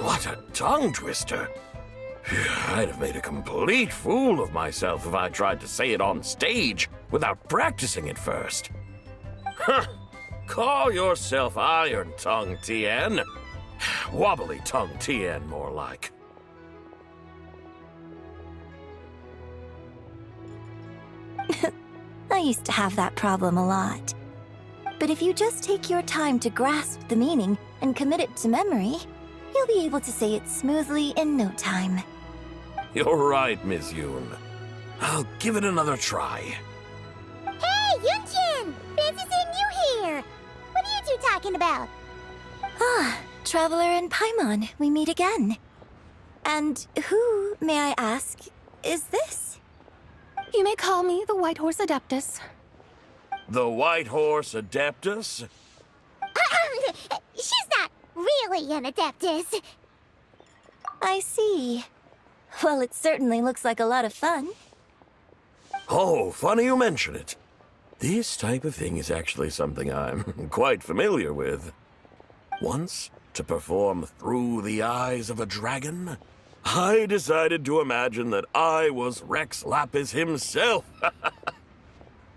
What a tongue twister. I'd have made a complete fool of myself if I tried to say it on stage without practicing it first. Huh. Call yourself Iron Tongue Tien. Wobbly Tongue Tien, more like. I used to have that problem a lot. But if you just take your time to grasp the meaning and commit it to memory, you'll be able to say it smoothly in no time. You're right, Miss Yoon. I'll give it another try. Hey, Yunjin! Fancy seeing you here! What are you two talking about? Ah, Traveler and Paimon, we meet again. And who, may I ask, is this? You may call me the White Horse Adeptus. The White Horse Adeptus? She's not really an Adeptus. I see. Well, it certainly looks like a lot of fun. Oh, funny you mention it. This type of thing is actually something I'm quite familiar with. Once, to perform Through the Eyes of a Dragon, I decided to imagine that I was Rex Lapis himself.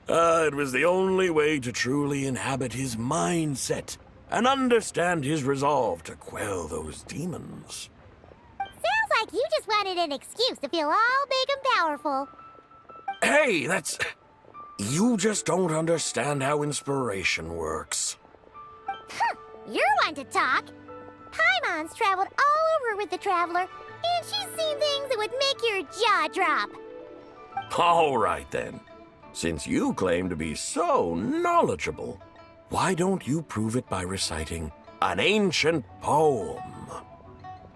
It was the only way to truly inhabit his mindset and understand his resolve to quell those demons. Sounds like you just wanted an excuse to feel all big and powerful. Hey, that's... You just don't understand how inspiration works. You're one to talk. Paimon's traveled all over with the Traveler, and she's seen things that would make your jaw drop. All right, then. Since you claim to be so knowledgeable, why don't you prove it by reciting an ancient poem?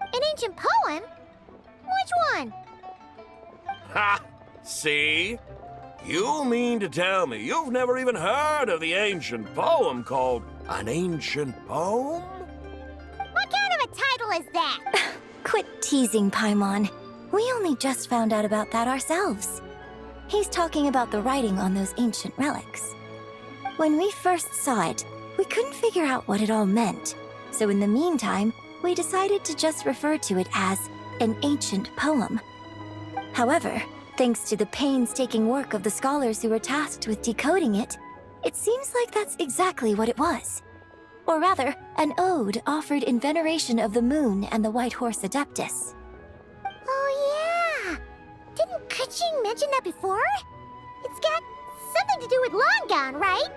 An ancient poem? Which one? Ha! See? You mean to tell me you've never even heard of the ancient poem called An Ancient Poem? What kind of a title is that? Quit teasing, Paimon. We only just found out about that ourselves. He's talking about the writing on those ancient relics. When we first saw it, we couldn't figure out what it all meant. So in the meantime, we decided to just refer to it as an ancient poem. However, thanks to the painstaking work of the scholars who were tasked with decoding it, it seems like that's exactly what it was. Or rather, an ode offered in veneration of the moon and the White Horse Adeptus. Oh yeah! Didn't Kuching mention that before? It's got something to do with Long Gone, right?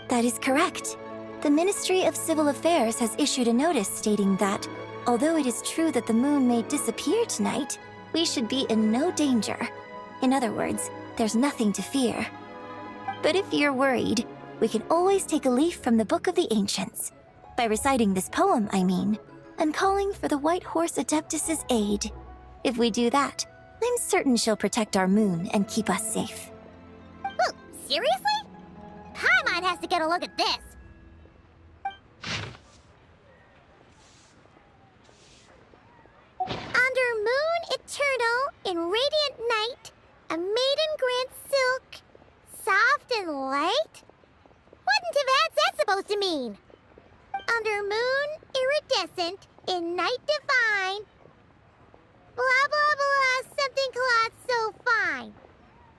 That is correct. The Ministry of Civil Affairs has issued a notice stating that, although it is true that the moon may disappear tonight, we should be in no danger. In other words, there's nothing to fear. But if you're worried, we can always take a leaf from the Book of the Ancients. By reciting this poem, I mean, and calling for the White Horse Adeptus' aid. If we do that, I'm certain she'll protect our moon and keep us safe. Oh, seriously? Paimon has to get a look at this. Under moon eternal, in radiant night, a maiden grants silk, soft and light? What in Tivat's that supposed to mean? Under moon iridescent, in night divine, blah blah blah, something cloth so fine.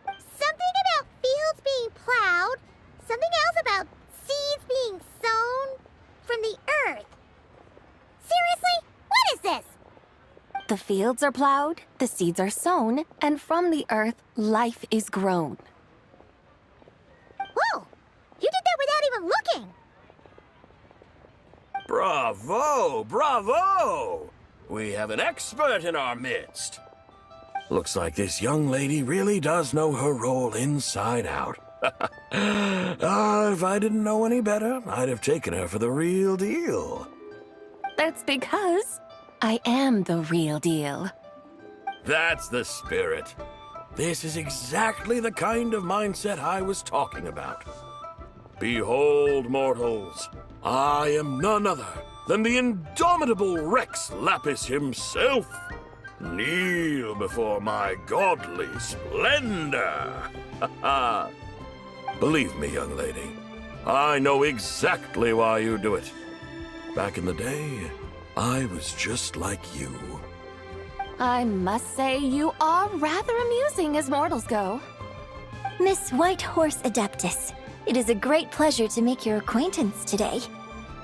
Something about fields being plowed, something else about seeds being sown from the earth. Seriously? What is this? The fields are plowed, the seeds are sown, and from the earth, life is grown. Whoa! You did that without even looking! Bravo! Bravo! We have an expert in our midst. Looks like this young lady really does know her role inside out. If I didn't know any better, I'd have taken her for the real deal. That's because I am the real deal. That's the spirit. This is exactly the kind of mindset I was talking about. Behold, mortals, I am none other than the indomitable Rex Lapis himself. Kneel before my godly splendor. Believe me, young lady, I know exactly why you do it. Back in the day, I was just like you. I must say, you are rather amusing as mortals go. Miss Whitehorse Adeptus, it is a great pleasure to make your acquaintance today.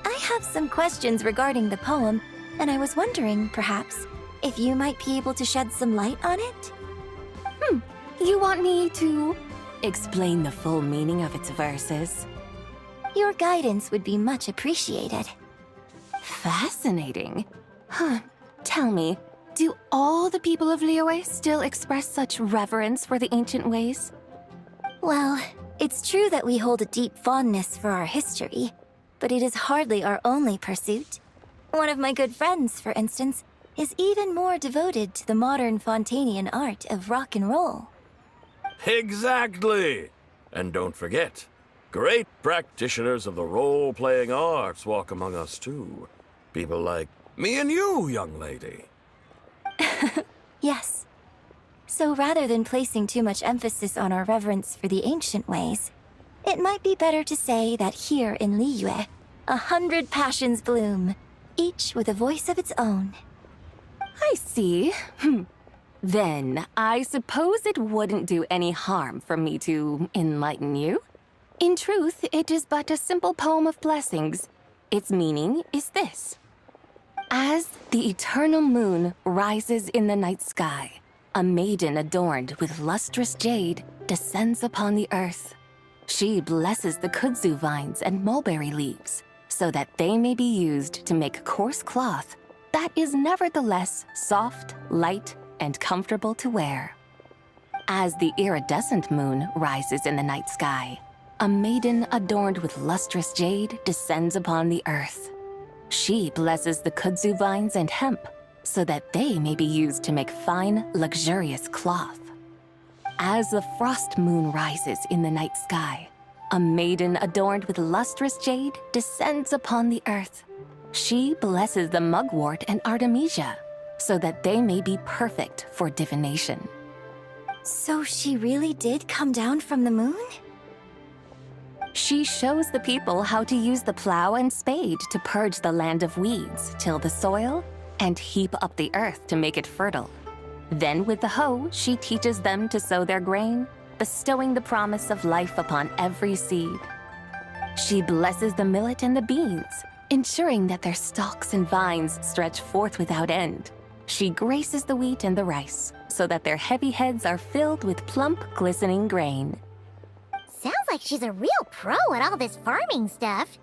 I have some questions regarding the poem, and I was wondering, perhaps, if you might be able to shed some light on it? You want me to explain the full meaning of its verses? Your guidance would be much appreciated. Fascinating. Tell me, do all the people of Liyue still express such reverence for the ancient ways? Well, it's true that we hold a deep fondness for our history, but it is hardly our only pursuit. One of my good friends, for instance, is even more devoted to the modern Fontanian art of rock and roll. Exactly! And don't forget, great practitioners of the role-playing arts walk among us too. People like me and you, young lady. Yes. So rather than placing too much emphasis on our reverence for the ancient ways, it might be better to say that here in Liyue, 100 passions bloom, each with a voice of its own. I see. Then, I suppose it wouldn't do any harm for me to enlighten you. In truth, it is but a simple poem of blessings. Its meaning is this. As the eternal moon rises in the night sky, a maiden adorned with lustrous jade descends upon the earth. She blesses the kudzu vines and mulberry leaves, so that they may be used to make coarse cloth that is nevertheless soft, light, and comfortable to wear. As the iridescent moon rises in the night sky, a maiden adorned with lustrous jade descends upon the earth. She blesses the kudzu vines and hemp, so that they may be used to make fine, luxurious cloth. As the frost moon rises in the night sky, a maiden adorned with lustrous jade descends upon the earth. She blesses the mugwort and artemisia, so that they may be perfect for divination. So she really did come down from the moon? She shows the people how to use the plow and spade to purge the land of weeds, till the soil, and heap up the earth to make it fertile. Then with the hoe, she teaches them to sow their grain, bestowing the promise of life upon every seed. She blesses the millet and the beans, ensuring that their stalks and vines stretch forth without end. She graces the wheat and the rice, so that their heavy heads are filled with plump, glistening grain. Sounds like she's a real pro at all this farming stuff.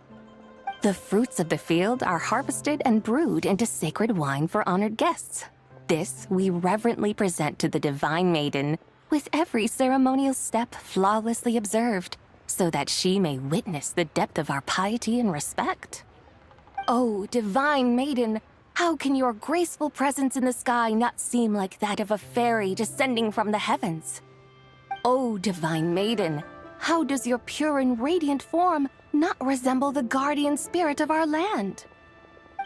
The fruits of the field are harvested and brewed into sacred wine for honored guests. This we reverently present to the divine maiden, with every ceremonial step flawlessly observed, so that she may witness the depth of our piety and respect. Oh, divine maiden, how can your graceful presence in the sky not seem like that of a fairy descending from the heavens? Oh, divine maiden, how does your pure and radiant form not resemble the guardian spirit of our land?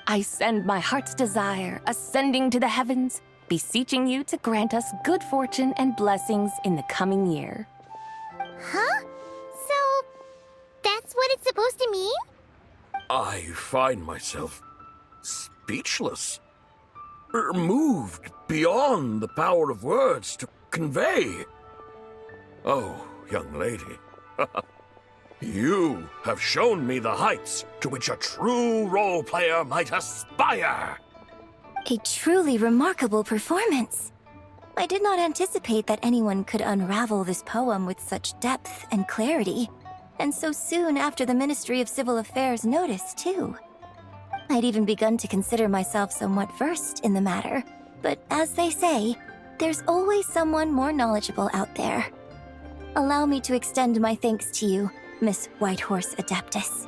I send my heart's desire, ascending to the heavens, beseeching you to grant us good fortune and blessings in the coming year. Huh? So, that's what it's supposed to mean? I find myself speechless, moved beyond the power of words to convey. Oh, young lady, you have shown me the heights to which a true role player might aspire. A truly remarkable performance. I did not anticipate that anyone could unravel this poem with such depth and clarity, and so soon after the Ministry of Civil Affairs notice, too. I'd even begun to consider myself somewhat versed in the matter, but as they say, there's always someone more knowledgeable out there. Allow me to extend my thanks to you, Miss Whitehorse Adeptus.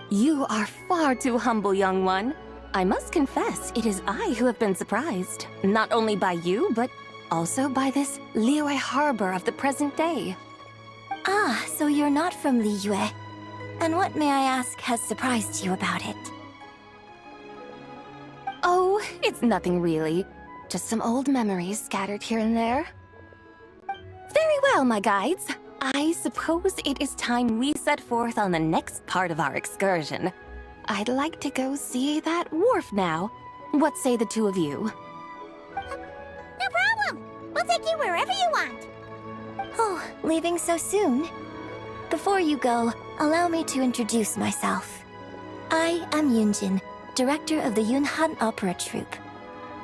You are far too humble, young one. I must confess, it is I who have been surprised, not only by you, but also by this Liyue harbor of the present day. Ah, so you're not from Liyue. And what, may I ask, has surprised you about it? Oh, it's nothing really. Just some old memories scattered here and there. Very well, my guides. I suppose it is time we set forth on the next part of our excursion. I'd like to go see that wharf now. What say the two of you? No problem. We'll take you wherever you want. Oh, leaving so soon? Before you go, allow me to introduce myself. I am Yunjin, director of the Yunhan Opera Troupe.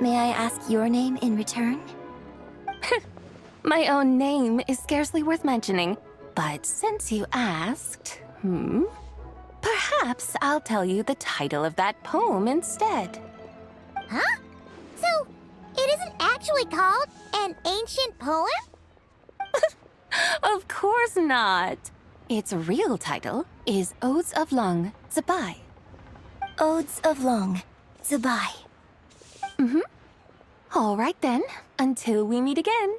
May I ask your name in return? My own name is scarcely worth mentioning, but since you asked, perhaps I'll tell you the title of that poem instead. Huh? So, it isn't actually called an ancient poem? Of course not. Its real title is Odes of Long Zabai. Odes of Long, Zabai. All right then, until we meet again.